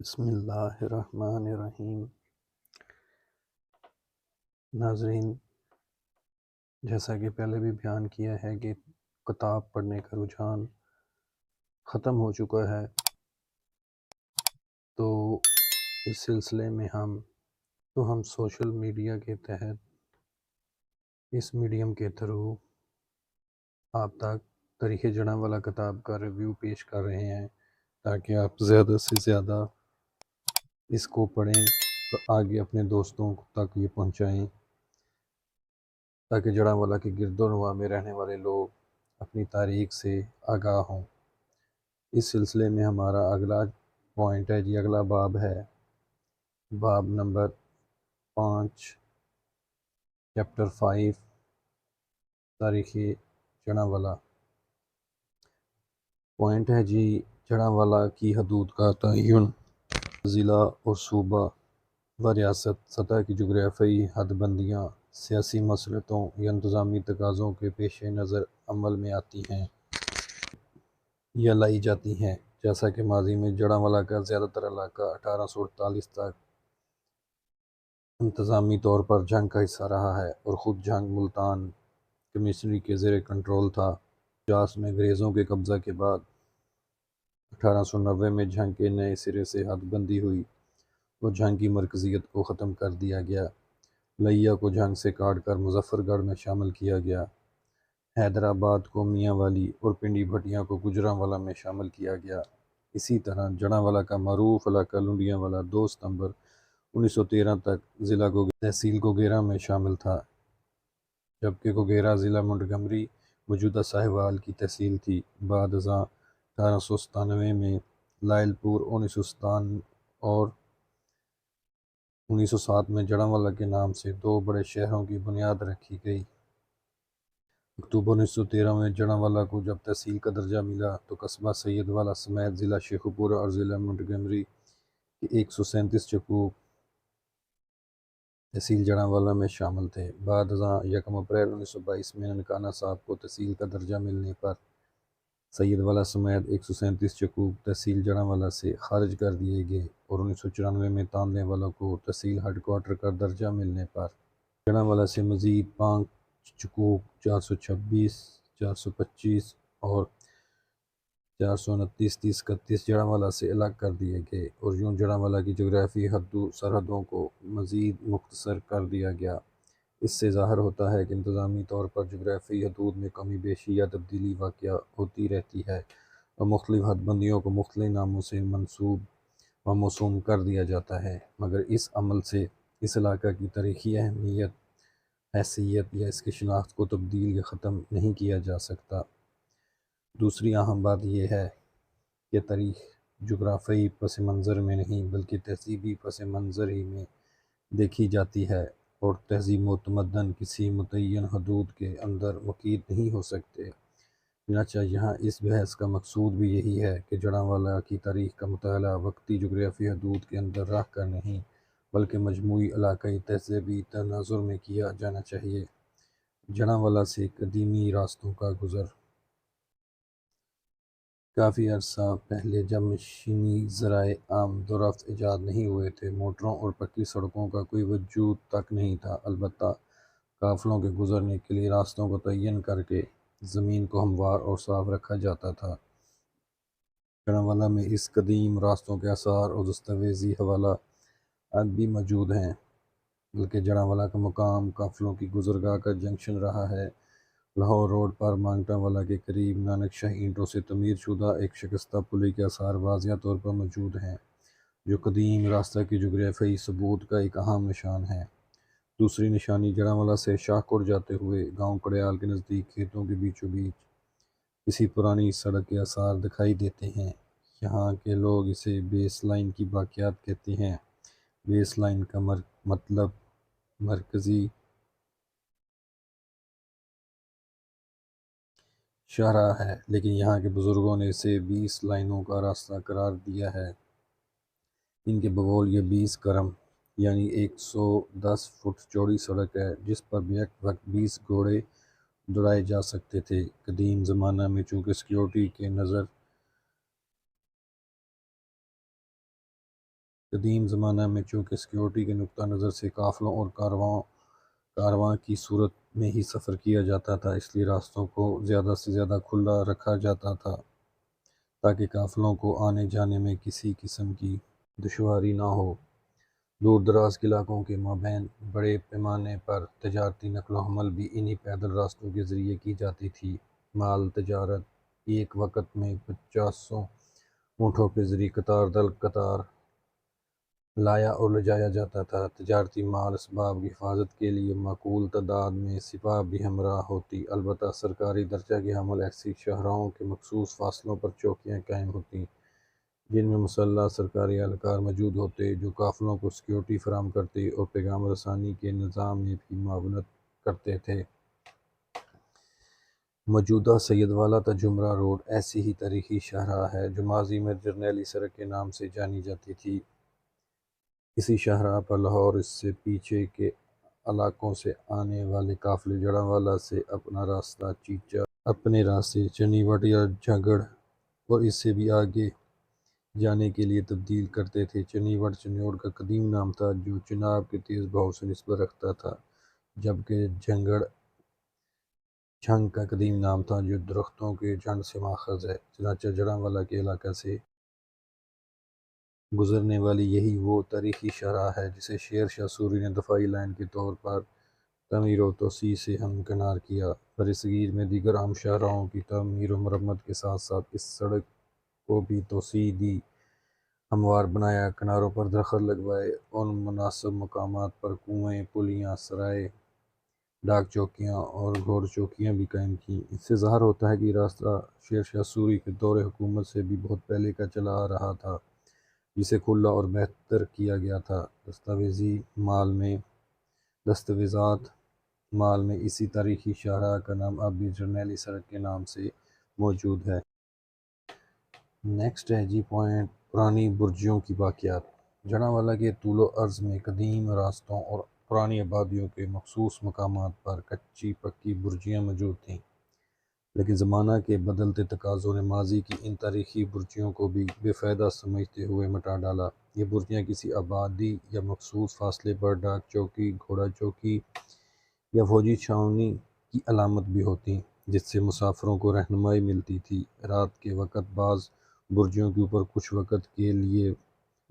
بسم اللہ الرحمن الرحیم۔ ناظرین، جیسا کہ پہلے بھی بیان کیا ہے کہ کتاب پڑھنے کا رجحان ختم ہو چکا ہے، تو اس سلسلے میں ہم سوشل میڈیا کے تحت اس میڈیم کے تھرو آپ تک تاریخ جڑاں کتاب کا ریویو پیش کر رہے ہیں، تاکہ آپ زیادہ سے زیادہ اس کو پڑھیں اور آگے اپنے دوستوں تک یہ پہنچائیں، تاکہ جڑاں کے گرد و نواح میں رہنے والے لوگ اپنی تاریخ سے آگاہ ہوں۔ اس سلسلے میں ہمارا اگلا پوائنٹ ہے اگلا باب ہے، باب نمبر 5، چیپٹر 5، تاریخ جڑاں پوائنٹ ہے جڑاں کی حدود کا تعین۔ ضلع اور صوبہ و ریاست سطح کی جغرافیائی حد بندیاں سیاسی مصلحتوں یا انتظامی تقاضوں کے پیش نظر عمل میں آتی ہیں یا لائی جاتی ہیں، جیسا کہ ماضی میں جڑاں کا زیادہ تر علاقہ 1848 تک انتظامی طور پر جنگ کا حصہ رہا ہے اور خود جنگ ملتان کمیشنری کے زیر کنٹرول تھا۔ 1949 میں انگریزوں کے قبضہ کے بعد 1890 میں جنگ کے نئے سرے سے حد بندی ہوئی اور جنگ کی مرکزیت کو ختم کر دیا گیا۔ لیا کو جنگ سے کاٹ کر مظفر گڑھ میں شامل کیا گیا، حیدرآباد کو میاں والی اور پنڈی بھٹیاں کو گوجرانوالہ میں شامل کیا گیا۔ اسی طرح جڑاں کا معروف علاقہ لنڈیاں والا 2 ستمبر 1913 تک ضلع تحصیل گوگیرا میں شامل تھا، جبکہ گوگیرا ضلع منٹگمری موجودہ ساہیوال کی تحصیل تھی۔ بعد ازاں 1897 میں لائل پور، 1997 اور 1907 میں جڑاں کے نام سے 2 بڑے شہروں کی بنیاد رکھی گئی۔ اکتوبر 1913 میں جڑاں کو جب تحصیل کا درجہ ملا تو قصبہ سید والا سمیت ضلع شیخوپورہ اور ضلع منٹگمری کے 137 چکوک تحصیل جڑاں میں شامل تھے۔ بعد ازاں 1 اپریل 1922 میں ننکانہ صاحب کو تحصیل کا درجہ ملنے پر سید والا سمیت 137 چکوک تحصیل جڑاں سے خارج کر دیے گئے اور 1994 میں تاندے والا کو تحصیل ہیڈ کوارٹر کا درجہ ملنے پر جڑاں سے مزید 5 چکوک 426، 425 اور 429، 30، 31 جڑاں سے الگ کر دیے گئے اور یوں جڑاں کی جغرافیائی سرحدوں کو مزید مختصر کر دیا گیا۔ اس سے ظاہر ہوتا ہے کہ انتظامی طور پر جغرافیائی حدود میں کمی بیشی یا تبدیلی واقع ہوتی رہتی ہے اور مختلف حد بندیوں کو مختلف ناموں سے منسوب و موسوم کر دیا جاتا ہے، مگر اس عمل سے اس علاقہ کی تاریخی حیثیت یا اس کی شناخت کو تبدیل یا ختم نہیں کیا جا سکتا۔ دوسری اہم بات یہ ہے کہ تاریخ جغرافیائی پس منظر میں نہیں بلکہ تہذیبی پس منظر ہی میں دیکھی جاتی ہے، اور تہذیب و تمدن کسی متعین حدود کے اندر مقید نہیں ہو سکتے۔ چنانچہ یہاں اس بحث کا مقصود بھی یہی ہے کہ جڑاں کی تاریخ کا مطالعہ وقتی جغرافیائی حدود کے اندر رہ کر نہیں بلکہ مجموعی علاقائی تہذیبی تناظر میں کیا جانا چاہیے۔ جڑاں سے قدیمی راستوں کا گزر۔ کافی عرصہ پہلے جب مشینی ذرائع آمد و رفت ایجاد نہیں ہوئے تھے، موٹروں اور پکی سڑکوں کا کوئی وجود تک نہیں تھا، البتہ قافلوں کے گزرنے کے لیے راستوں کو تعین کر کے زمین کو ہموار اور صاف رکھا جاتا تھا۔ جڑاں میں اس قدیم راستوں کے آثار اور دستاویزی حوالات بھی موجود ہیں، بلکہ جڑاں کا مقام قافلوں کی گزرگاہ کا جنکشن رہا ہے۔ لاہور روڈ پر مانگٹا والا کے قریب نانک شاہی اینٹوں سے تعمیر شدہ ایک شکستہ پلی کے آثار واضح طور پر موجود ہیں، جو قدیم راستہ کی جغرافیائی ثبوت کا ایک اہم نشان ہے۔ دوسری نشانی جڑاں سے شاہکوٹ جاتے ہوئے گاؤں کڑیال کے نزدیک کھیتوں کے بیچوں بیچ کسی پرانی سڑک کے آثار دکھائی دیتے ہیں۔ یہاں کے لوگ اسے بیس لائن کی باقیات کہتے ہیں۔ بیس لائن کا مطلب مرکزی شاہراہ ہے، لیکن یہاں کے بزرگوں نے اسے 20 لائنوں کا راستہ قرار دیا ہے۔ ان کے بقول یہ 20 کرم یعنی 110 فٹ چوڑی سڑک ہے، جس پر بیک وقت 20 گھوڑے دوڑائے جا سکتے تھے۔ قدیم زمانہ میں چونکہ سیکورٹی کے نظر قدیم زمانہ میں چونکہ سیکیورٹی کے نقطہ نظر سے قافلوں اور کارواں کی صورت میں ہی سفر کیا جاتا تھا، اس لیے راستوں کو زیادہ سے زیادہ کھلا رکھا جاتا تھا تاکہ قافلوں کو آنے جانے میں کسی قسم کی دشواری نہ ہو۔ دور دراز کے علاقوں کے مابین بڑے پیمانے پر تجارتی نقل و حمل بھی انہی پیدل راستوں کے ذریعے کی جاتی تھی۔ مال تجارت ایک وقت میں 50 اونٹوں کے ذریعے قطار در قطار لایا اور لے جایا جاتا تھا۔ تجارتی مال اسباب کی حفاظت کے لیے معقول تعداد میں سپاہ بھی ہمراہ ہوتی، البتہ سرکاری درجہ کے حامل ایسی شاہراہوں کے مخصوص فاصلوں پر چوکیاں قائم ہوتیں جن میں مسلح سرکاری اہلکار موجود ہوتے جو قافلوں کو سیکیورٹی فراہم کرتے اور پیغام رسانی کے نظام میں بھی معاونت کرتے تھے۔ موجودہ سید والا تا جمرہ روڈ ایسی ہی تاریخی شاہراہ ہے جو ماضی میں جرنیلی سڑک کے نام سے جانی جاتی تھی۔ اسی شاہراہ پر لاہور اس سے پیچھے کے علاقوں سے آنے والے قافلے جڑانوالہ سے اپنے راستے چنی وٹ یا جھگڑ اور اس سے بھی آگے جانے کے لیے تبدیل کرتے تھے۔ چنی وٹ چنیوڑ کا قدیم نام تھا جو چناب کے تیز بہاؤ سے نسبت رکھتا تھا، جبکہ جھنگڑ جھنگ کا قدیم نام تھا جو درختوں کے جھنڈ سے ماخذ ہے۔ چنانچہ جڑانوالہ کے علاقہ سے گزرنے والی یہی وہ تاریخی شاہراہ ہے جسے شیر شاہ سوری نے دفاعی لائن کے طور پر تعمیر و توسیع سے ہمکنار کیا۔ برصغیر میں دیگر اہم شاہراہوں کی تعمیر و مرمت کے ساتھ ساتھ اس سڑک کو بھی توسیع دی، ہموار بنایا، کناروں پر درخت لگوائے اور مناسب مقامات پر کنویں، پلیاں، سرائے، ڈاک چوکیاں اور گھوڑ چوکیاں بھی قائم کیں۔ اس سے ظاہر ہوتا ہے کہ یہ راستہ شیر شاہ سوری کے دور حکومت سے بھی بہت پہلے کا چلا آ رہا تھا، جسے کھلا اور بہتر کیا گیا تھا۔ دستاویزات مال میں اسی تاریخی شاہراہ کا نام اب بھی جرنیلی سڑک کے نام سے موجود ہے۔ نیکسٹ ہے پوائنٹ پرانی برجیوں کی باقیات۔ جڑانوالہ کے طول و عرض میں قدیم راستوں اور پرانی آبادیوں کے مخصوص مقامات پر کچی پکی برجیاں موجود تھیں، لیکن زمانہ کے بدلتے تقاضوں نے ماضی کی ان تاریخی برجیوں کو بھی بے فائدہ سمجھتے ہوئے مٹا ڈالا۔ یہ برجیاں کسی آبادی یا مخصوص فاصلے پر ڈاک چوکی، گھوڑا چوکی یا فوجی چھاؤنی کی علامت بھی ہوتیں، جس سے مسافروں کو رہنمائی ملتی تھی۔ رات کے وقت بعض برجیوں کے اوپر کچھ وقت کے لیے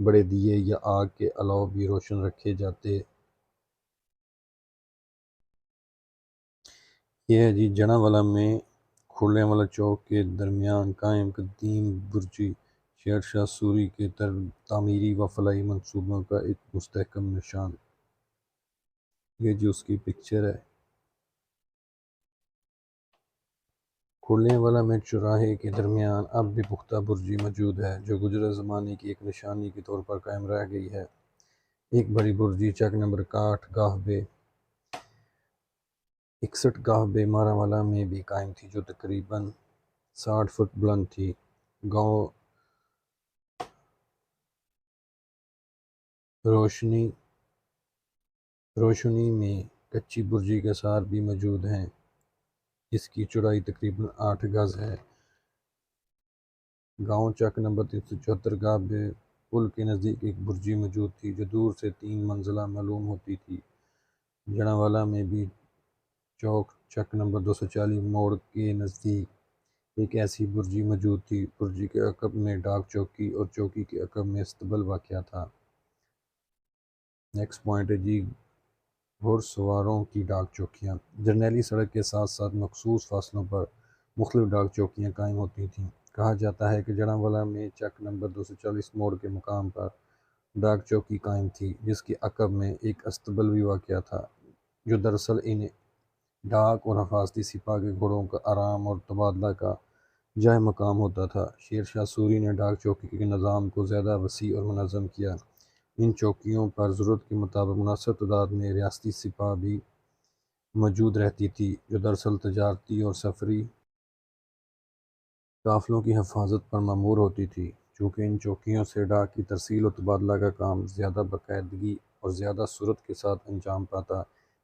بڑے دیے یا آگ کے الاؤ بھی روشن رکھے جاتے۔ یہ ہے جڑانوالہ میں کھوڑلے والا چوک کے درمیان قائم قدیم برجی شیر شاہ سوری کے تعمیری و فلاحی منصوبوں کا ایک مستحکم نشان۔ یہ اس کی پکچر ہے۔ کھوڑلے والا میں چوراہے کے درمیان اب بھی پختہ برجی موجود ہے جو گزشتہ زمانے کی ایک نشانی کے طور پر قائم رہ گئی ہے۔ ایک بڑی برجی چک نمبر 61 گاہ بے ماراوالا میں بھی قائم تھی جو تقریباً 60 فٹ بلند تھی۔ گاؤں روشنی میں کچی برجی کے آثار بھی موجود ہیں، جس کی چوڑائی تقریباً 8 گز ہے۔ گاؤں چک نمبر 374 گاہ بے پل کے نزدیک ایک برجی موجود تھی جو دور سے 3 منزلہ معلوم ہوتی تھی۔ جڑانوالہ میں بھی چوک چک نمبر 240 موڑ کے نزدیک ایک ایسی برجی موجود تھی۔ برجی کے عقب میں ڈاک چوکی اور چوکی کے عقب میں استبل واقع تھا۔ نیکسٹ پوائنٹ ہے گھوڑ سواروں کی ڈاک چوکیاں۔ جرنیلی سڑک کے ساتھ ساتھ مخصوص فاصلوں پر مختلف ڈاک چوکیاں قائم ہوتی تھیں۔ کہا جاتا ہے کہ جڑانوالہ میں چک نمبر 240 موڑ کے مقام پر ڈاک چوکی قائم تھی، جس کے عقب میں ایک استبل بھی واقع تھا، جو دراصل انہیں ڈاک اور حفاظتی سپاہ کے گھوڑوں کا آرام اور تبادلہ کا جائے مقام ہوتا تھا۔ شیر شاہ سوری نے ڈاک چوکی کے نظام کو زیادہ وسیع اور منظم کیا۔ ان چوکیوں پر ضرورت کے مطابق مناسب تعداد میں ریاستی سپاہ بھی موجود رہتی تھی، جو دراصل تجارتی اور سفری قافلوں کی حفاظت پر مامور ہوتی تھی۔ چونکہ ان چوکیوں سے ڈاک کی ترسیل و تبادلہ کا کام زیادہ باقاعدگی اور زیادہ سرعت کے ساتھ انجام پاتا،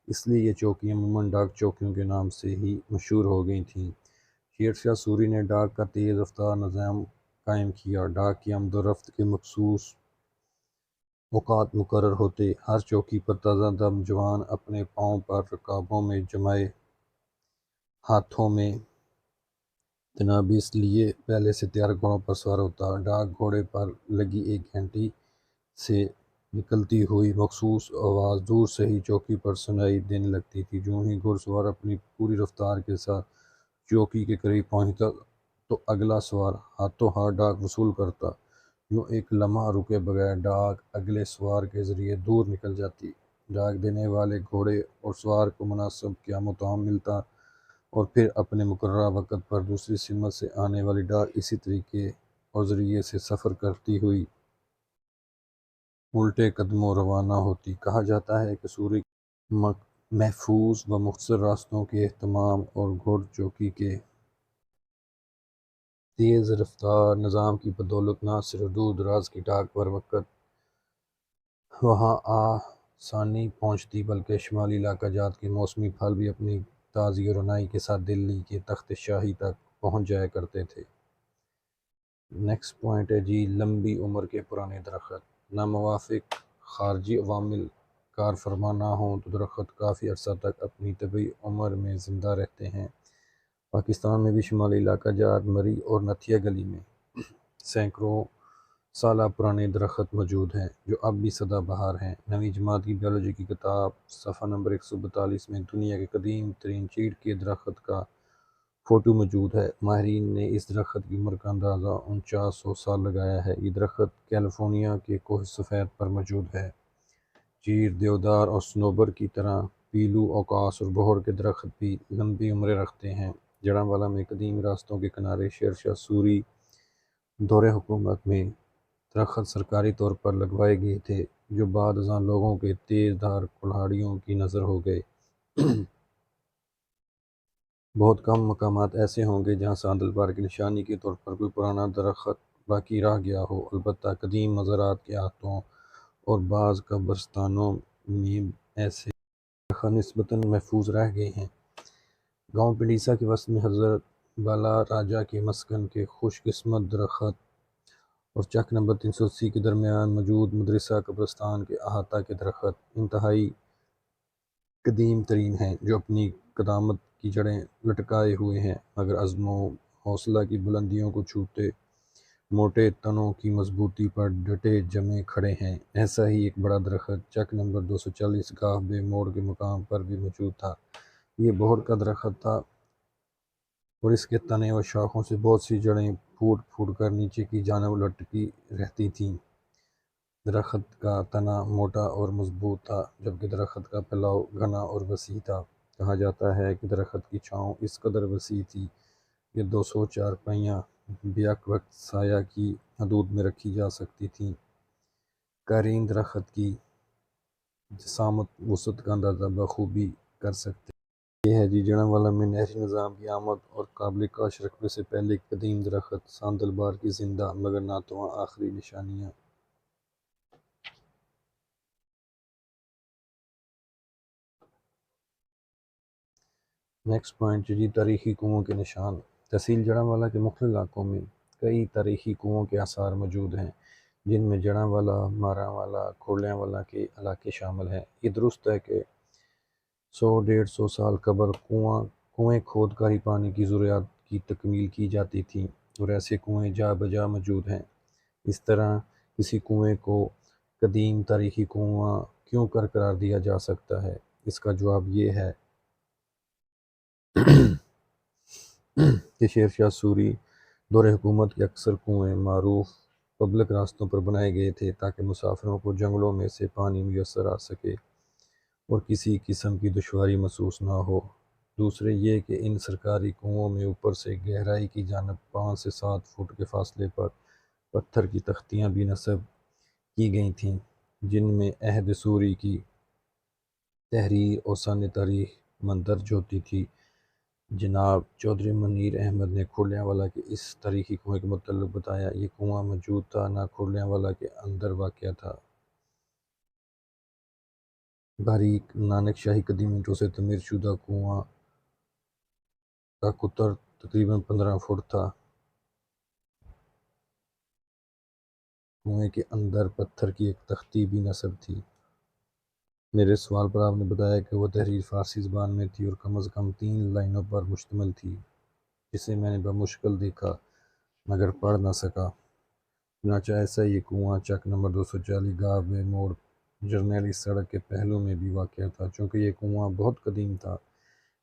اس لیے یہ چوکیاں عموماً ڈاک چوکیوں کے نام سے ہی مشہور ہو گئی تھیں۔ شیر شاہ سوری نے ڈاک کا تیز رفتار نظام قائم کیا۔ ڈاک کی آمد و رفت کے مخصوص اوقات مقرر ہوتے، ہر چوکی پر تازہ دم جوان اپنے پاؤں پر رکابوں میں جمائے ہاتھوں میں تنابیس لیے پہلے سے تیار گھوڑوں پر سوار ہوتا۔ ڈاک گھوڑے پر لگی ایک گھنٹی سے نکلتی ہوئی مخصوص آواز دور سے ہی چوکی پر سنائی دینے لگتی تھی۔ جوں ہی گھڑ سوار اپنی پوری رفتار کے ساتھ چوکی کے قریب پہنچتا تو اگلا سوار ہاتھوں ہاتھ ڈاک وصول کرتا۔ یوں ایک لمحہ رکے بغیر ڈاک اگلے سوار کے ذریعے دور نکل جاتی۔ ڈاک دینے والے گھوڑے اور سوار کو مناسب قیام و طعام ملتا اور پھر اپنے مقررہ وقت پر دوسری سمت سے آنے والی ڈاک اسی طریقے اور ذریعے سے سفر کرتی ہوئی الٹے قدموں روانہ ہوتی۔ کہا جاتا ہے کہ سوری محفوظ و مختصر راستوں کے اہتمام اور گھوڑ چوکی کے تیز رفتار نظام کی بدولت نہ صرف دور دراز کی ڈاک پر وقت وہاں آسانی پہنچتی بلکہ شمالی علاقہ جات کے موسمی پھل بھی اپنی تازگی اور رونائی کے ساتھ دلی کے تخت شاہی تک پہنچ جایا کرتے تھے۔ نیکسٹ پوائنٹ ہے جی، لمبی عمر کے پرانے درخت۔ ناموافق خارجی عوامل کار فرما نہ ہوں تو درخت کافی عرصہ تک اپنی طبعی عمر میں زندہ رہتے ہیں۔ پاکستان میں بھی شمالی علاقہ جات مری اور نتھیا گلی میں سینکڑوں سالہ پرانے درخت موجود ہیں جو اب بھی سدا بہار ہیں۔ نویں جماعت کی بیولوجی کی کتاب صفحہ نمبر 142 میں دنیا کے قدیم ترین چیڑ کے درخت کا فوٹو موجود ہے۔ ماہرین نے اس درخت کی عمر کا اندازہ 4900 سال لگایا ہے۔ یہ درخت کیلیفورنیا کے کوہ سفید پر موجود ہے۔ چیڑ، دیودار اور صنوبر کی طرح پیلو، اوکاس اور بہڑ کے درخت بھی لمبی عمریں رکھتے ہیں۔ جڑانوالہ میں قدیم راستوں کے کنارے شیر شاہ سوری دور حکومت میں درخت سرکاری طور پر لگوائے گئے تھے جو بعد ازاں لوگوں کے تیز دھار کلہاڑیوں کی نظر ہو گئے۔ بہت کم مقامات ایسے ہوں گے جہاں ساندل بار کی نشانی کے طور پر کوئی پرانا درخت باقی رہ گیا ہو۔ البتہ قدیم مزارات کے احاطوں اور بعض قبرستانوں میں ایسے درخت نسبتاً محفوظ رہ گئے ہیں۔ گاؤں پنڈیسا کے وسط میں حضرت بالا راجہ کے مسکن کے خوش قسمت درخت اور چک نمبر 380 کے درمیان موجود مدرسہ قبرستان کے احاطہ کے درخت انتہائی قدیم ترین ہیں جو اپنی قدامت کی جڑیں لٹکائے ہوئے ہیں مگر عزم و حوصلہ کی بلندیوں کو چھوتے موٹے تنوں کی مضبوطی پر ڈٹے جمے کھڑے ہیں۔ ایسا ہی ایک بڑا درخت چک نمبر 240 گاہ بے موڑ کے مقام پر بھی موجود تھا۔ یہ بہڑ کا درخت تھا اور اس کے تنے و شاخوں سے بہت سی جڑیں پھوٹ پھوٹ کر نیچے کی جانب لٹکی رہتی تھیں۔ درخت کا تنا موٹا اور مضبوط تھا جبکہ درخت کا پھیلاؤ گھنا اور وسیع تھا۔ کہا جاتا ہے کہ درخت کی چھاؤں اس قدر وسیع تھی کہ 200 چارپائیاں بیک وقت سایہ کی حدود میں رکھی جا سکتی تھیں۔ قارئین درخت کی جسامت وسعت کا اندازہ بخوبی کر سکتے ہیں۔ یہ ہے جی جڑانوالہ میں نہری نظام کی آمد اور قابل کاشت رقبے سے پہلے قدیم درخت ساندل بار کی زندہ مگر ناتواں آخری نشانیاں۔ نیکسٹ پوائنٹ جی، تاریخی کنوؤں کے نشان۔ تحصیل جڑانوالہ کے مختلف علاقوں میں کئی تاریخی کنوؤں کے آثار موجود ہیں جن میں جڑانوالہ، ماراںوالا، کھوڑلیاں کے علاقے شامل ہیں۔ یہ درست ہے کہ 100-150 سال قبل کنویں کھود کر ہی پانی کی ضروریات کی تکمیل کی جاتی تھی اور ایسے کنویں جا بجا موجود ہیں۔ اس طرح کسی کنویں کو قدیم تاریخی کنواں کیوں قرار دیا جا سکتا ہے؟ اس کا جواب یہ ہے کہ شیر شاہ سوری دور حکومت کے اکثر کنویں معروف پبلک راستوں پر بنائے گئے تھے تاکہ مسافروں کو جنگلوں میں سے پانی میسر آ سکے اور کسی قسم کی دشواری محسوس نہ ہو۔ دوسرے یہ کہ ان سرکاری کنوؤں میں اوپر سے گہرائی کی جانب 5 سے 7 فٹ کے فاصلے پر پتھر کی تختیاں بھی نصب کی گئی تھیں جن میں عہد سوری کی تحریر اور سن تاریخ مندرج ہوتی تھی۔ جناب چودھری منیر احمد نے کھوڑلیاں کے اس تاریخی کنویں کے متعلق بتایا، یہ کنواں موجود تھا نہ کھوڑلیاں کے اندر واقع تھا۔ باریک نانک شاہی قدیم اینٹوں سے تعمیر شدہ کنواں کا قطر تقریباً 15 فٹ تھا۔ کنویں کے اندر پتھر کی ایک تختی بھی نصب تھی۔ میرے سوال پر آپ نے بتایا کہ وہ تحریر فارسی زبان میں تھی اور کم از کم 3 لائنوں پر مشتمل تھی، جسے میں نے بمشکل دیکھا مگر پڑھ نہ سکا۔ چنانچہ ایسا یہ کنواں چک نمبر 240 گاہ بے موڑ جرنیلی سڑک کے پہلو میں بھی واقع تھا۔ چونکہ یہ کنواں بہت قدیم تھا،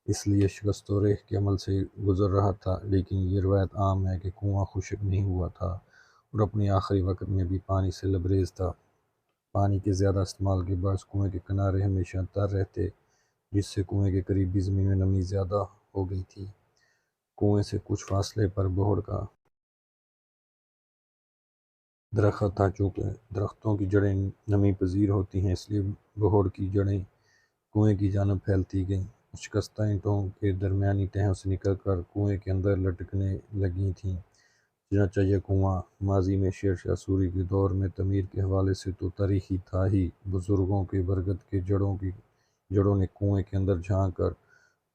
اس لیے شکست و ریخ کے عمل سے گزر رہا تھا، لیکن یہ روایت عام ہے کہ کنواں خشک نہیں ہوا تھا اور اپنے آخری وقت میں بھی پانی سے لبریز تھا۔ پانی کے زیادہ استعمال کے باعث کنویں کے کنارے ہمیشہ تر رہتے، جس سے کنویں کے قریبی زمین میں نمی زیادہ ہو گئی تھی۔ کنویں سے کچھ فاصلے پر بہڑ کا درخت تھا۔ چونکہ درختوں کی جڑیں نمی پذیر ہوتی ہیں، اس لیے بہڑ کی جڑیں کنویں کی جانب پھیلتی گئیں اور شکستہ اینٹوں کے درمیانی تہوں سے نکل کر کنویں کے اندر لٹکنے لگی تھیں۔ چنانچہ یہ کنواں ماضی میں شیر شاہ سوری کے دور میں تعمیر کے حوالے سے تو تاریخی تھا ہی، بزرگوں کے برگد کے جڑوں نے کنویں کے اندر جھانک کر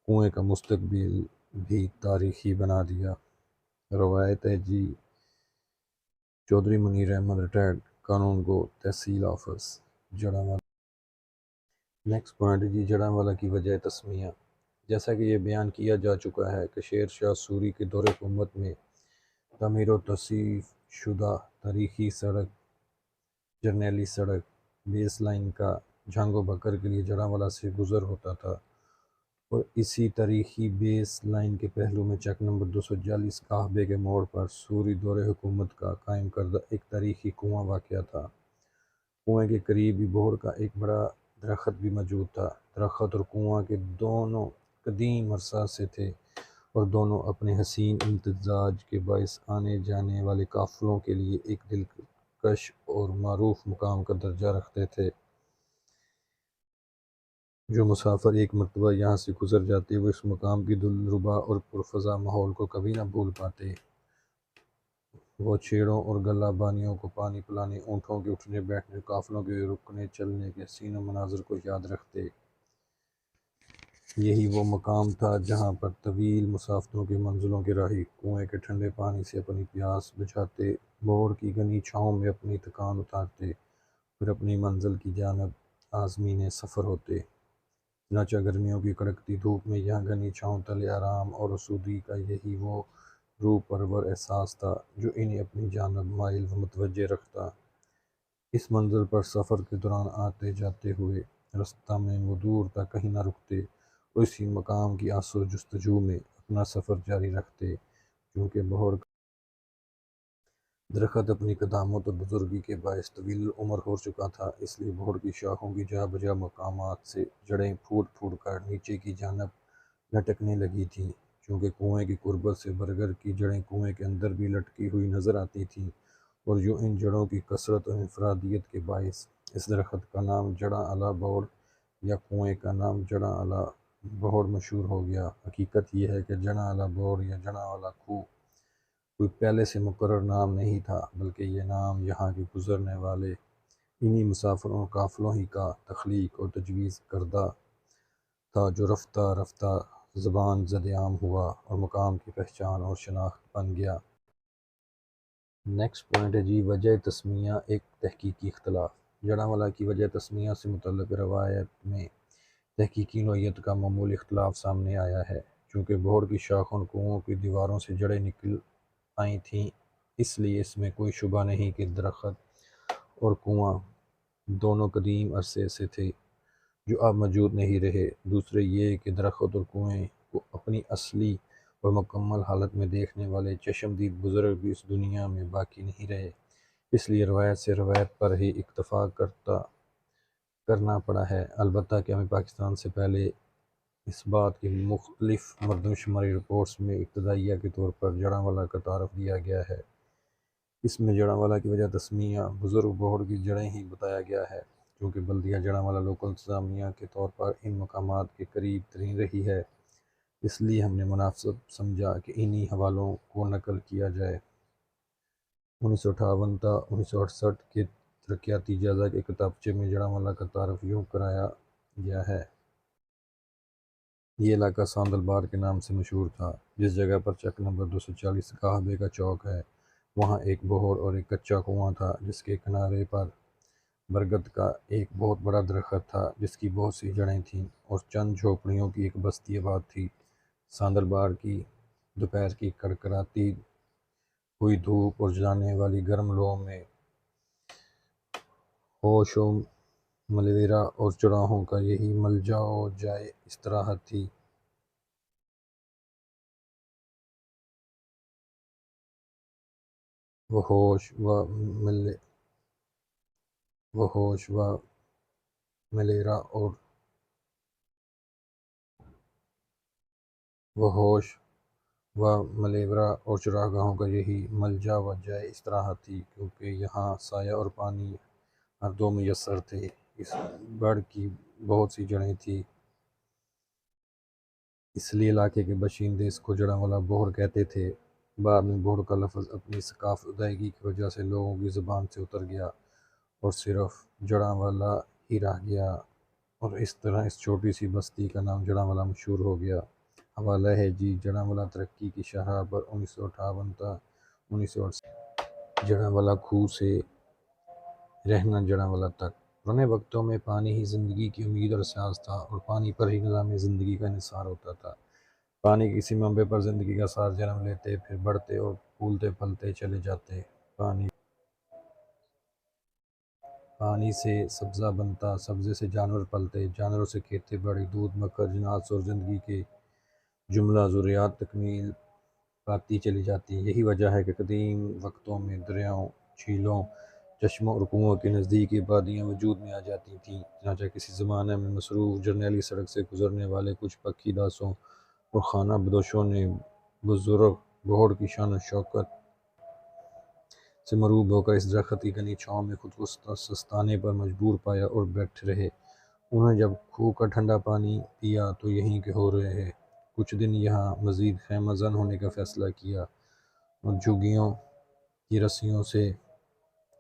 کنویں کا مستقبل بھی تاریخی بنا دیا۔ روایت ہے جی چودھری منیر احمد ریٹائرڈ قانون گو تحصیل آفس جڑاں۔ نیکسٹ پوائنٹ جی جڑاں کی وجہ تسمیہ۔ جیسا کہ یہ بیان کیا جا چکا ہے کہ شیر شاہ سوری کے دور حکومت میں تعمیر و توسیع شدہ تاریخی سڑک جرنیلی سڑک بیس لائن کا جھانگو بکر کے لیے جڑاں سے گزر ہوتا تھا، اور اسی تاریخی بیس لائن کے پہلو میں چک نمبر 240 قحبے کے موڑ پر سوری دور حکومت کا قائم کردہ ایک تاریخی کنواں واقع تھا۔ کنویں کے قریب ہی بہڑ کا ایک بڑا درخت بھی موجود تھا۔ درخت اور کنواں کے دونوں قدیم عرصہ سے تھے اور دونوں اپنے حسین امتزاج کے باعث آنے جانے والے قافلوں کے لیے ایک دلکش اور معروف مقام کا درجہ رکھتے تھے۔ جو مسافر ایک مرتبہ یہاں سے گزر جاتے وہ اس مقام کی دلربا اور پرفضا ماحول کو کبھی نہ بھول پاتے۔ وہ چھیڑوں اور گلہ بانیوں کو پانی پلانے، اونٹوں کے اٹھنے بیٹھنے، قافلوں کے رکنے چلنے کے حسین مناظر کو یاد رکھتے۔ یہی وہ مقام تھا جہاں پر طویل مسافتوں کی منزلوں کے راہی کنویں کے ٹھنڈے پانی سے اپنی پیاس بجھاتے، بہڑ کی گھنی چھاؤں میں اپنی تھکان اتارتے، پھر اپنی منزل کی جانب آزمین سفر ہوتے۔ چنانچہ گرمیوں کی کڑکتی دھوپ میں یہاں گھنی چھاؤں تلے آرام اور آسودگی کا یہی وہ روح پرور احساس تھا جو انہیں اپنی جانب مائل و متوجہ رکھتا۔ اس منزل پر سفر کے دوران آتے جاتے ہوئے رستہ میں وہ دور تک کہیں نہ رکتے اور اسی مقام کی آس و جستجو میں اپنا سفر جاری رکھتے۔ چونکہ بہڑ کا درخت اپنی قدامت اور بزرگی کے باعث طویل العمر ہو چکا تھا، اس لیے بہڑ کی شاخوں کی جا بجا مقامات سے جڑیں پھوٹ پھوٹ کر نیچے کی جانب لٹکنے لگی تھیں۔ چونکہ کنویں کی قربت سے برگد کی جڑیں کنویں کے اندر بھی لٹکی ہوئی نظر آتی تھیں، اور یوں ان جڑوں کی کثرت و انفرادیت کے باعث اس درخت کا نام جڑاں اعلیٰ بہڑ یا کنویں کا نام جڑاں اعلیٰ بہڑ مشہور ہو گیا۔ حقیقت یہ ہے کہ جڑاں اعلیٰ بہڑ یا جڑاں اعلیٰ کھوہ کوئی پہلے سے مقرر نام نہیں تھا، بلکہ یہ نام یہاں کے گزرنے والے انہی مسافروں اور قافلوں ہی کا تخلیق اور تجویز کردہ تھا، جو رفتہ رفتہ زبان زد عام ہوا اور مقام کی پہچان اور شناخت بن گیا۔ نیکسٹ پوائنٹ ہے جی وجہ تسمیہ ایک تحقیقی اختلاف۔ جڑاں کی وجہ تسمیہ سے متعلق روایت میں تحقیقی نوعیت کا معمولی اختلاف سامنے آیا ہے۔ چونکہ بہڑ کی شاخوں اور کنووں کی دیواروں سے جڑیں نکل آئی تھیں، اس لیے اس میں کوئی شبہ نہیں کہ درخت اور کنواں دونوں قدیم عرصے سے تھے جو اب موجود نہیں رہے۔ دوسرے یہ کہ درخت اور کنویں کو اپنی اصلی اور مکمل حالت میں دیکھنے والے چشمدید بزرگ بھی اس دنیا میں باقی نہیں رہے، اس لیے روایت سے روایت پر ہی اکتفا کرنا پڑا ہے۔ البتہ قیام پاکستان سے پہلے اس بات کی مختلف مردم شماری رپورٹس میں ابتدائیہ کے طور پر جڑاں کا تعارف دیا گیا ہے۔ اس میں جڑاں کی وجہ تسمیہ بزرگ بہڑ کی جڑیں ہی بتایا گیا ہے۔ چونکہ بلدیہ جڑاں لوکل انتظامیہ کے طور پر ان مقامات کے قریب ترین رہی ہے، اس لیے ہم نے مناسب سمجھا کہ انہی حوالوں کو نقل کیا جائے۔ 1958 تا 1968 کے ترقیاتی جائزہ کے کتابچے میں جڑاں کا تعارف یوں کرایا گیا ہے۔ یہ علاقہ ساندل بار کے نام سے مشہور تھا، جس جگہ پر چک نمبر 240 قحبے کا چوک ہے۔ وہاں ایک بہڑ اور ایک کچا کنواں تھا، جس کے کنارے پر برگد کا ایک بہت بڑا درخت تھا جس کی بہت سی جڑیں تھیں، اور چند جھوپڑیوں کی ایک بستی آباد تھی۔ ساندربار کی دوپہر کی کڑکڑاتی ہوئی دھوپ اور جلانے والی گرم لو میں ہوش و ملویرا اور چراہوں کا یہی ملجا و جائے استراحت تھی۔ وہ ہوش و ملیرا اور چراہ گاہوں کا یہی ملجا و جائے استراحت تھی، کیونکہ یہاں سایہ اور پانی ہر دو میسر تھے۔ اس بڑ کی بہت سی جڑیں تھیں، اس لیے علاقے کے باشندے اس کو جڑاں والا بہڑ کہتے تھے۔ بعد میں بہڑ کا لفظ اپنی ثقافت ادائیگی کی وجہ سے لوگوں کی زبان سے اتر گیا اور صرف جڑاں والا ہی رہ گیا، اور اس طرح اس چھوٹی سی بستی کا نام جڑاں والا مشہور ہو گیا۔ حوالہ ہے جی جڑاں والا ترقی کی شاہراہ پر 1958 تا 1968 جڑاں والا کھوہ سے رہنا جڑاں والا تک۔ پرانے وقتوں میں پانی ہی زندگی کی امید اور اساس تھا، اور پانی پر ہی نظام زندگی کا انحصار ہوتا تھا۔ پانی کسی منبع پر زندگی کا ساتھ جنم لیتے، پھر بڑھتے اور پھولتے پھلتے چلے جاتے۔ پانی سے سبزہ بنتا، سبزے سے جانور پلتے، جانوروں سے کھیتی باڑی، دودھ مکھن جنس اور زندگی کے جملہ ضروریات تکمیل پاتی چلی جاتی۔ یہی وجہ ہے کہ قدیم وقتوں میں دریاؤں، جھیلوں، چشموں اور کنوؤں کے نزدیک آبادیاں وجود میں آ جاتی تھیں۔ چنانچہ کسی زمانے میں مصروف جرنیلی سڑک سے گزرنے والے کچھ پکی داسوں اور خانہ بدوشوں نے بزرگ بہڑ کی شان و شوکت سے مروب ہو کر اس درخت کی گھنی چھاؤں میں خود کو سستانے پر مجبور پایا اور بیٹھے رہے۔ انہوں نے جب کھوہ کا ٹھنڈا پانی پیا تو یہیں کے ہو رہے کچھ دن یہاں مزید خیمہ زن ہونے کا فیصلہ کیا، اور جھگیوں کی رسیوں سے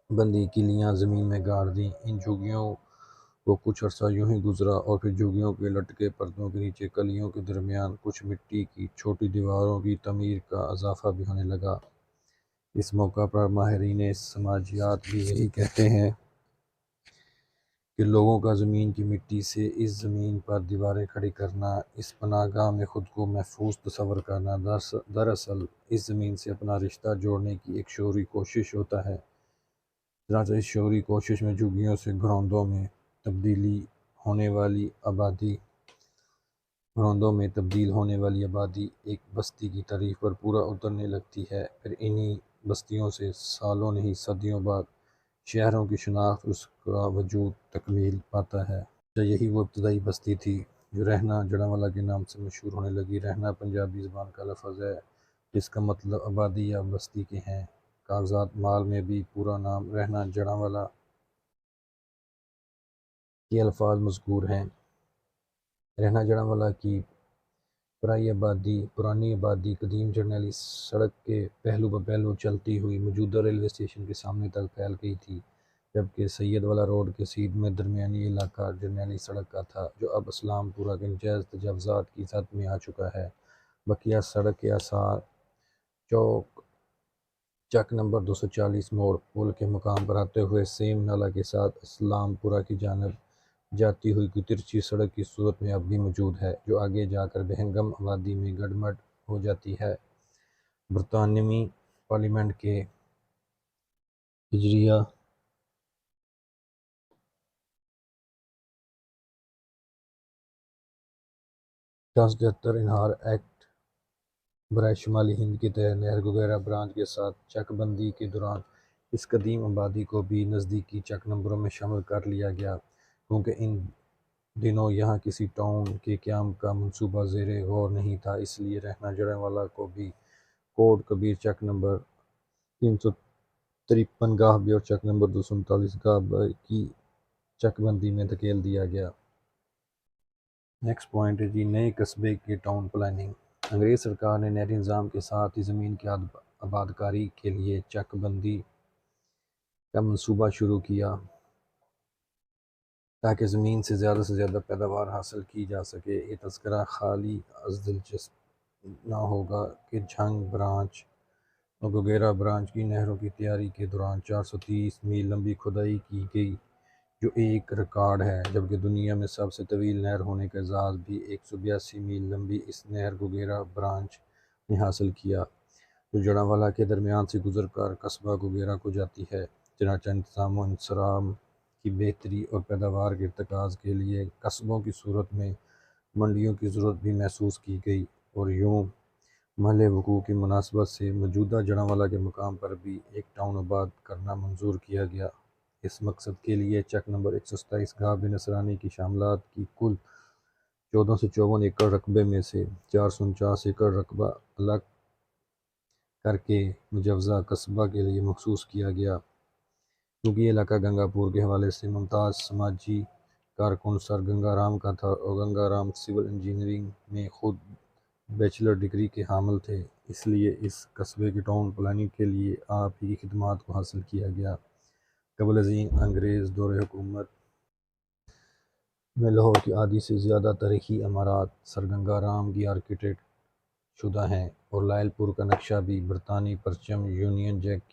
بندھی کلیاں زمین میں گاڑ دیں۔ ان جھگیوں کو کچھ عرصہ یوں ہی گزرا، اور پھر جھگیوں کے لٹکے پردوں کے نیچے کلیوں کے درمیان کچھ مٹی کی چھوٹی دیواروں کی تعمیر کا اضافہ بھی ہونے لگا۔ اس موقع پر ماہرین سماجیات بھی یہی کہتے ہیں کہ لوگوں کا زمین کی مٹی سے اس زمین پر دیواریں کھڑی کرنا، اس پناہ گاہ میں خود کو محفوظ تصور کرنا، دراصل اس زمین سے اپنا رشتہ جوڑنے کی ایک شعوری کوشش ہوتا ہے۔ چنانچہ اس شعوری کوشش میں جھگیوں سے گھروندوں میں تبدیل ہونے والی آبادی ایک بستی کی تعریف پر پورا اترنے لگتی ہے۔ پھر انہی بستیوں سے سالوں نہیں صدیوں بعد شہروں کی شناخت، اس کا وجود تکمیل پاتا ہے۔ یہی وہ ابتدائی بستی تھی جو رہنا جڑاں والا کے نام سے مشہور ہونے لگی۔ رہنا پنجابی زبان کا لفظ ہے جس کا مطلب آبادی یا بستی کے ہیں۔ کاغذات مال میں بھی پورا نام رہنا جڑاں والا کے الفاظ مذکور ہیں۔ رہنا جڑاں والا کی پرانی آبادی قدیم جرنیلی سڑک کے پہلو بہ پہلو چلتی ہوئی موجودہ ریلوے اسٹیشن کے سامنے تک پھیل گئی تھی، جبکہ سید والا روڈ کے سیدھ میں درمیانی علاقہ جرنیلی سڑک کا تھا، جو اب اسلام پورہ کے نجائز تجاوزات کی زد میں آ چکا ہے۔ بقیہ سڑک کے آثار چوک چک نمبر 240 موڑ پل کے مقام پر آتے ہوئے سیم نالہ کے ساتھ اسلام پورہ کی جانب جاتی ہوئی کوئی ترچھی سڑک کی صورت میں اب بھی موجود ہے، جو آگے جا کر بہنگم آبادی میں گڈمڈ ہو جاتی ہے۔ برطانوی پارلیمنٹ کے ہجریہ 1073 انہار ایکٹ برائے شمالی ہند کے تحت نہر گوگیرا برانچ کے ساتھ چک بندی کے دوران اس قدیم آبادی کو بھی نزدیکی چک نمبروں میں شامل کر لیا گیا۔ کیونکہ ان دنوں یہاں کسی ٹاؤن کے قیام کا منصوبہ زیر غور نہیں تھا، اس لیے رہنا جڑاں والا کو بھی کوٹ کبیر چک نمبر 353 گاہ بے اور چک نمبر 239 گاہ بے کی چک بندی میں دھکیل دیا گیا۔ نیکسٹ پوائنٹ ہے جی نئے قصبے کی ٹاؤن پلاننگ۔ انگریز سرکار نے نہری نظام کے ساتھ ہی زمین کی آبادکاری کے لیے چک بندی کا منصوبہ شروع کیا، تاکہ زمین سے زیادہ پیداوار حاصل کی جا سکے۔ یہ تذکرہ خالی از دلچسپ نہ ہوگا کہ جھنگ برانچ اور گوگیرا برانچ کی نہروں کی تیاری کے دوران 430 میل لمبی کھدائی کی گئی، جو ایک ریکارڈ ہے، جبکہ دنیا میں سب سے طویل نہر ہونے کا اعزاز بھی 182 میل لمبی اس نہر گوگیرا برانچ نے حاصل کیا، جو جڑانوالہ کے درمیان سے گزر کر قصبہ گوگیرا کو جاتی ہے۔ چنانچہ انتظام و انصرام کی بہتری اور پیداوار کے ارتکاز کے لیے قصبوں کی صورت میں منڈیوں کی ضرورت بھی محسوس کی گئی، اور یوں محل وقوع کی مناسبت سے موجودہ جڑانوالہ کے مقام پر بھی ایک ٹاؤن آباد کرنا منظور کیا گیا۔ اس مقصد کے لیے چک نمبر 127 گاہ نصرانی کی شاملات کی کل 1454 ایکڑ رقبے میں سے 449 ایکڑ رقبہ الگ کر کے مجوزہ قصبہ کے لیے مخصوص کیا گیا۔ کیونکہ یہ علاقہ گنگا پور کے حوالے سے ممتاز سماجی کارکن سر گنگا رام کا تھا، اور گنگا رام سول انجینئرنگ میں خود بیچلر ڈگری کے حامل تھے، اس لیے اس قصبے کی ٹاؤن پلاننگ کے لیے آپ ہی کی خدمات کو حاصل کیا گیا۔ قبل ازیں انگریز دور حکومت میں لاہور کی آدھی سے زیادہ تاریخی عمارات سر گنگا رام کی آرکیٹیکٹ شدہ ہیں، اور لائل پور کا نقشہ بھی برطانوی پرچم یونین جیک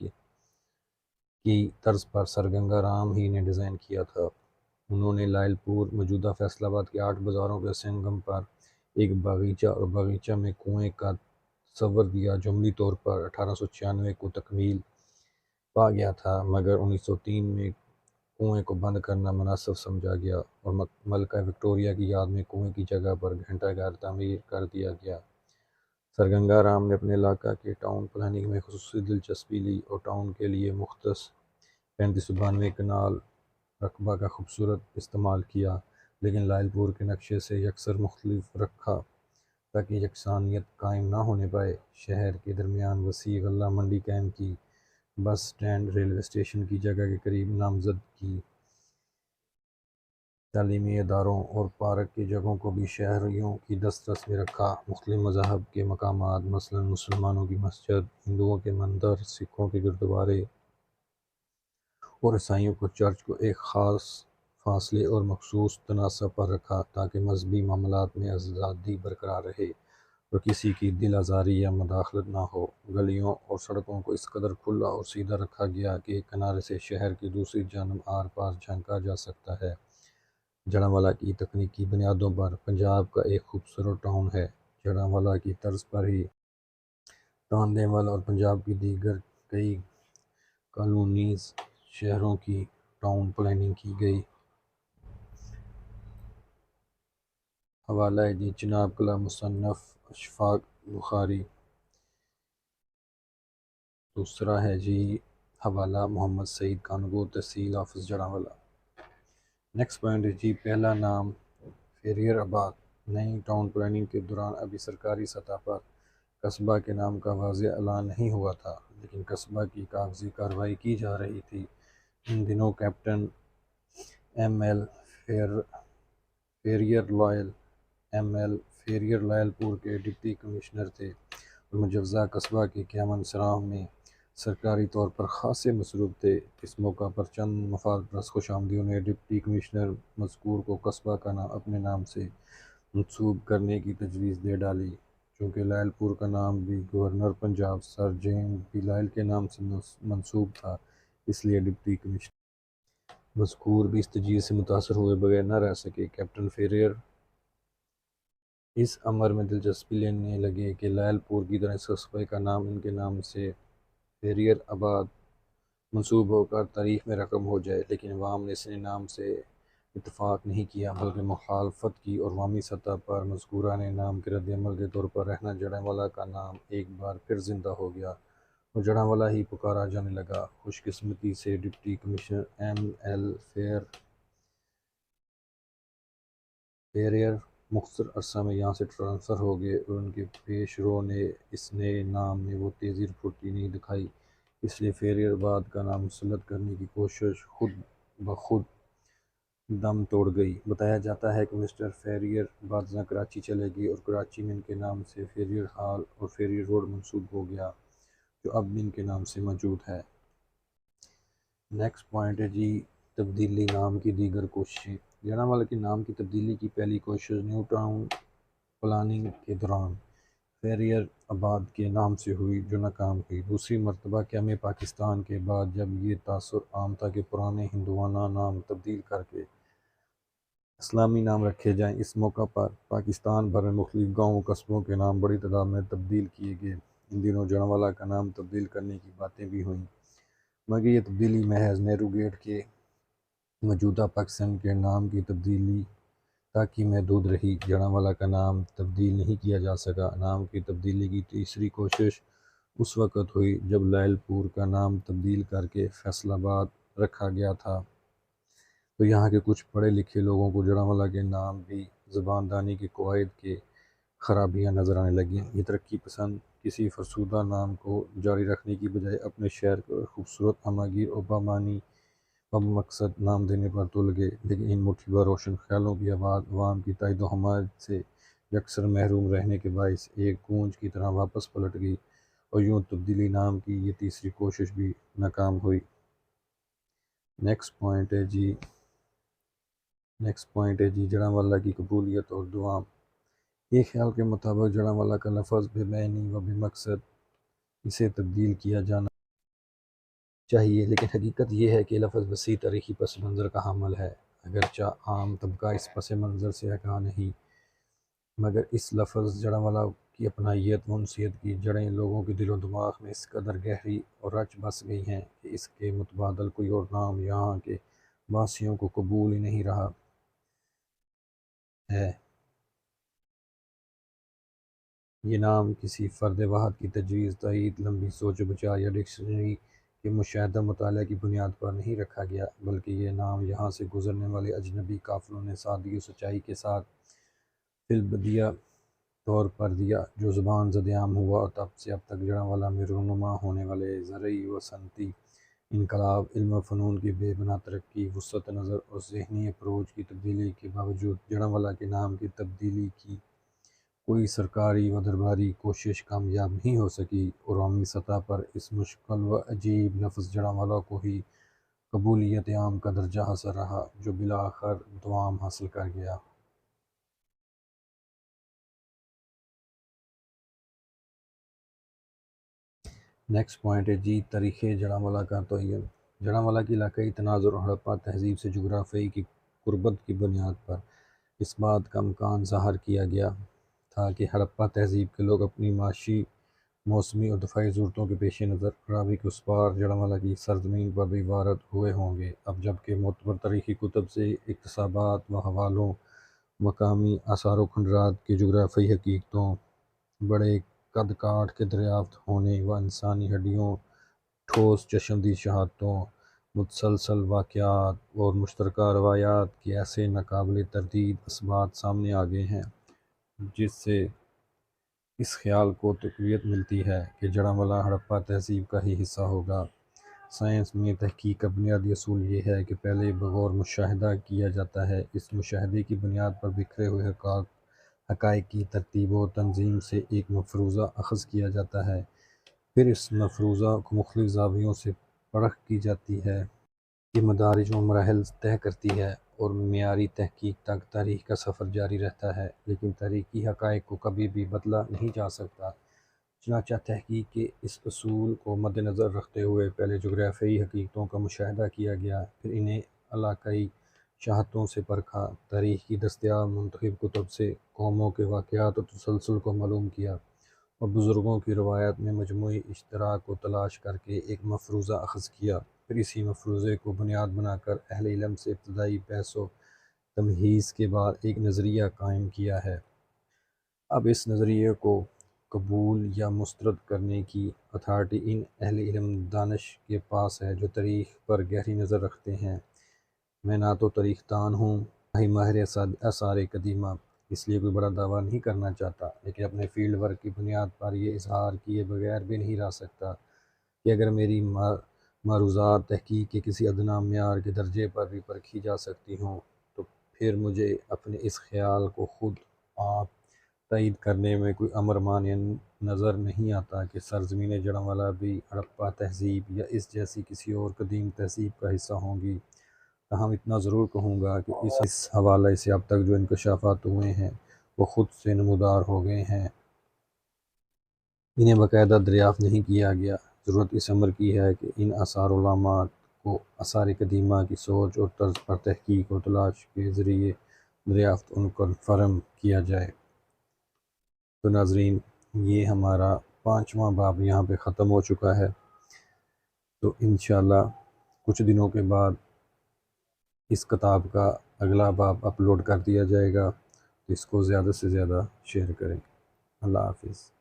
کی طرز پر سر گنگا رام ہی نے ڈیزائن کیا تھا۔ انہوں نے لائل پور، موجودہ فیصل آباد کے 8 بازاروں کے سنگم پر ایک باغیچہ اور باغیچہ میں کنویں کا تصور دیا، جو عملی طور پر 1896 کو تکمیل پا گیا تھا، مگر 1903 میں کنویں کو بند کرنا مناسب سمجھا گیا اور ملکہ وکٹوریہ کی یاد میں کنویں کی جگہ پر گھنٹہ گھر تعمیر کر دیا گیا۔ سر گنگا رام نے اپنے علاقہ کے ٹاؤن پلاننگ میں خصوصی دلچسپی لی اور ٹاؤن کے لیے مختص 3592 کنال رقبہ کا خوبصورت استعمال کیا، لیکن لائل پور کے نقشے سے یکسر مختلف رکھا تاکہ یکسانیت قائم نہ ہونے پائے۔ شہر کے درمیان وسیع غلہ منڈی قائم کی، بس سٹینڈ، ریلوے اسٹیشن کی جگہ کے قریب نامزد کی، تعلیمی اداروں اور پارک کی جگہوں کو بھی شہریوں کی دسترس میں رکھا۔ مختلف مذاہب کے مقامات، مثلاً مسلمانوں کی مسجد، ہندوؤں کے مندر، سکھوں کے گرودوارے اور عیسائیوں کو چرچ کو ایک خاص فاصلے اور مخصوص تناسب پر رکھا تاکہ مذہبی معاملات میں آزادی برقرار رہے اور کسی کی دل آزاری یا مداخلت نہ ہو۔ گلیوں اور سڑکوں کو اس قدر کھلا اور سیدھا رکھا گیا کہ ایک کنارے سے شہر کی دوسری جانب آر پار جھانکا جا سکتا ہے۔ جڑانوالہ کی تکنیکی بنیادوں پر پنجاب کا ایک خوبصورت ٹاؤن ہے۔ جڑانوالہ کی طرز پر ہی ٹاندیوال اور پنجاب کی دیگر کئی کالونیز شہروں کی ٹاؤن پلاننگ کی گئی۔ حوالہ جی جناب کلہ مصنف اشفاق بخاری۔ دوسرا ہے جی حوالہ محمد سعید کانگو، تحصیل آفس جڑانوالہ۔ نیکسٹ پوائنٹ ہے جی پہلا نام فیریر آباد۔ نئی ٹاؤن پلاننگ کے دوران ابھی سرکاری سطح پر قصبہ کے نام کا واضح اعلان نہیں ہوا تھا، لیکن قصبہ کی کاغذی کارروائی کی جا رہی تھی۔ ان دنوں کیپٹن ایم ایل فیریر لائل پور کے ڈپٹی کمشنر تھے اور مجوزہ قصبہ کے قیام انصرام میں سرکاری طور پر خاصے مصروف تھے۔ اس موقع پر چند مفاد پرست خوش آمدیوں نے ڈپٹی کمشنر مذکور کو قصبہ کا نام اپنے نام سے منسوب کرنے کی تجویز دے ڈالی۔ چونکہ لائل پور کا نام بھی governor Punjab sir James B Lyall کے نام سے منسوب تھا، اس لیے ڈپٹی کمشنر مذکور بھی اس تجویز سے متاثر ہوئے بغیر نہ رہ سکے۔ کیپٹن فیریر اس امر میں دلچسپی لینے لگے کہ لائل پور کی طرح اس قصبے کا نام ان کے نام سے فیریر آباد منسوب ہو کر تاریخ میں رقم ہو جائے، لیکن عوام نے اس نام سے اتفاق نہیں کیا بلکہ مخالفت کی، اور عوامی سطح پر مذکورہ نئے نام کے رد عمل کے طور پر رہنا جڑانوالہ کا نام ایک بار پھر زندہ ہو گیا اور جڑانوالہ ہی پکارا جانے لگا۔ خوش قسمتی سے ڈپٹی کمشنر ایم ایل فیریر مختصر عرصہ میں یہاں سے ٹرانسفر ہو گئے، اور ان کے پیش رو نے اس نئے نام میں وہ تیزی اور پھرتی نہیں دکھائی، اس لیے فیریر آباد کا نام مسلط کرنے کی کوشش خود بخود دم توڑ گئی۔ بتایا جاتا ہے کہ مسٹر فیریر بعد ازاں کراچی چلے گئے اور کراچی میں ان کے نام سے فیریر ہال اور فیریر روڈ منسوب ہو گیا، جو اب بھی ان کے نام سے موجود ہے۔ نیکسٹ پوائنٹ ہے جی تبدیلی نام کی دیگر کوششیں۔ جڑانوالہ کے نام کی تبدیلی کی پہلی کوشش نیو ٹاؤن پلاننگ کے دوران فیریر آباد کے نام سے ہوئی جو ناکام ہوئی۔ دوسری مرتبہ قیام پاکستان کے بعد جب یہ تاثر عام تھا کہ پرانے ہندوانہ نام تبدیل کر کے اسلامی نام رکھے جائیں، اس موقع پر پاکستان بھر میں مختلف گاؤں قصبوں کے نام بڑی تعداد میں تبدیل کیے گئے۔ ان دنوں جڑانوالہ کا نام تبدیل کرنے کی باتیں بھی ہوئیں، مگر یہ تبدیلی محض نہرو گیٹ کے موجودہ پاکستان کے نام کی تبدیلی تک ہی محدود رہی۔ جڑانوالہ کا نام تبدیل نہیں کیا جا سکا۔ نام کی تبدیلی کی تیسری کوشش اس وقت ہوئی جب لائل پور کا نام تبدیل کر کے فیصل آباد رکھا گیا تھا، تو یہاں کے کچھ پڑھے لکھے لوگوں کو جڑانوالہ کے نام بھی زبان دانی کے قواعد کے خرابیاں نظر آنے لگیں۔ یہ ترقی پسند کسی فرسودہ نام کو جاری رکھنے کی بجائے اپنے شہر کو خوبصورت، ہمہ گیر اور بامقصد نام دینے پر تل گئے، لیکن ان مٹھی بھر روشن خیالوں کی آواز عوام کی تائید و حمایت سے یکسر محروم رہنے کے باعث ایک گونج کی طرح واپس پلٹ گئی، اور یوں تبدیلی نام کی یہ تیسری کوشش بھی ناکام ہوئی۔ نیکسٹ پوائنٹ ہے جی جڑانوالہ کی قبولیت اور دوام۔ ایک خیال کے مطابق جڑانوالہ کا لفظ بے معنی و بے مقصد، اسے تبدیل کیا جانا چاہیے، لیکن حقیقت یہ ہے کہ یہ لفظ وسیع تاریخی پس منظر کا حامل ہے۔ اگرچہ عام طبقہ اس پس منظر سے آگاہ نہیں، مگر اس لفظ جڑانوالہ کی اپنائیت و انسیت کی جڑیں لوگوں کے دل و دماغ میں اس قدر گہری اور رچ بس گئی ہیں کہ اس کے متبادل کوئی اور نام یہاں کے باسیوں کو قبول ہی نہیں رہا ہے۔ یہ نام کسی فرد واحد کی تجویز، تائید، لمبی سوچ و بچار یا ڈکشنری کے مشاہدہ مطالعہ کی بنیاد پر نہیں رکھا گیا، بلکہ یہ نام یہاں سے گزرنے والے اجنبی قافلوں نے سادگی و سچائی کے ساتھ فی البدیہہ طور پر دیا، جو زبان زد عام ہوا، اور تب سے اب تک جڑانوالہ میں رونما ہونے والے زرعی و صنعتی انقلاب، علم و فنون کی بے پناہ ترقی، وسعت نظر اور ذہنی اپروچ کی تبدیلی کے باوجود جڑانوالہ کے نام کی تبدیلی کی کوئی سرکاری و درباری کوشش کامیاب نہیں ہو سکی، اور عوامی سطح پر اس مشکل و عجیب لفظ جڑانوالہ کو ہی قبولیت عام کا درجہ حاصل رہا، جو بالآخر دوام حاصل کر گیا۔ نیکسٹ پوائنٹ ہے جی تاریخ جڑانوالہ کا تعین۔ جڑانوالہ کی علاقائی تناظر اور ہڑپہ تہذیب سے جغرافیائی کی قربت کی بنیاد پر اس بات کا امکان ظاہر کیا گیا تھا کہ ہڑپہ تہذیب کے لوگ اپنی معاشی، موسمی اور دفاعی ضرورتوں کے پیش نظر راوی کے اس پار جڑانوالہ کی سرزمین پر بھی وارد ہوئے ہوں گے۔ اب جبکہ معتبر تاریخی کتب سے اقتباسات و حوالوں، مقامی آثار و کھنڈرات کی جغرافیائی حقیقتوں، بڑے قد کاٹھ کے دریافت ہونے و انسانی ہڈیوں، ٹھوس چشمدید شہادتوں، متسلسل واقعات اور مشترکہ روایات کے ایسے ناقابل تردید اثبات سامنے آ گئے ہیں، جس سے اس خیال کو تقویت ملتی ہے کہ جڑانوالہ ہڑپہ تہذیب کا ہی حصہ ہوگا۔ سائنس میں تحقیق کا بنیادی اصول یہ ہے کہ پہلے بغور مشاہدہ کیا جاتا ہے، اس مشاہدے کی بنیاد پر بکھرے ہوئے حقائق کی ترتیب و تنظیم سے ایک مفروضہ اخذ کیا جاتا ہے، پھر اس مفروضہ کو مختلف زاویوں سے پرکھ کی جاتی ہے۔ یہ مدارج و مراحل طے کرتی ہے اور معیاری تحقیق تک تاریخ کا سفر جاری رہتا ہے، لیکن تاریخی حقائق کو کبھی بھی بدلا نہیں جا سکتا۔ چنانچہ تحقیق کے اس اصول کو مدنظر رکھتے ہوئے پہلے جغرافیائی حقیقتوں کا مشاہدہ کیا گیا، پھر انہیں علاقائی شہادتوں سے پرکھا، تاریخ کی دستیاب منتخب کتب سے قوموں کے واقعات اور تسلسل کو معلوم کیا، اور بزرگوں کی روایات میں مجموعی اشتراک کو تلاش کر کے ایک مفروضہ اخذ کیا، پھر اسی مفروضے کو بنیاد بنا کر اہل علم سے ابتدائی بحث و تمہیز کے بعد ایک نظریہ قائم کیا ہے۔ اب اس نظریے کو قبول یا مسترد کرنے کی اتھارٹی ان اہل علم دانش کے پاس ہے جو تاریخ پر گہری نظر رکھتے ہیں۔ میں نہ تو تاریخ دان ہوں، نہ ہی ماہر آثار قدیمہ، اس لیے کوئی بڑا دعویٰ نہیں کرنا چاہتا، لیکن اپنے فیلڈ ورک کی بنیاد پر یہ اظہار کیے بغیر بھی نہیں رہ سکتا کہ اگر میری معروضات تحقیق کے کسی ادنیٰ معیار کے درجے پر بھی پرکھی جا سکتی ہوں، تو پھر مجھے اپنے اس خیال کو خود آپ تائید کرنے میں کوئی امر مانع نظر نہیں آتا کہ سرزمین جڑانوالہ بھی ہڑپہ تہذیب یا اس جیسی کسی اور قدیم تہذیب کا حصہ ہوں گی۔ تاہم اتنا ضرور کہوں گا کہ اس حوالے سے اب تک جو انکشافات ہوئے ہیں وہ خود سے نمودار ہو گئے ہیں۔ انہیں باقاعدہ دریافت نہیں کیا گیا۔ ضرورت اس امر کی ہے کہ ان آثار و علامات کو آثار قدیمہ کی سوچ اور طرز پر تحقیق و تلاش کے ذریعے دریافت ان کنفرم کیا جائے۔ تو ناظرین، یہ ہمارا 5واں باب یہاں پہ ختم ہو چکا ہے۔ تو انشاءاللہ کچھ دنوں کے بعد اس کتاب کا اگلا باب اپلوڈ کر دیا جائے گا۔ اس کو زیادہ سے زیادہ شیئر کریں۔ اللہ حافظ۔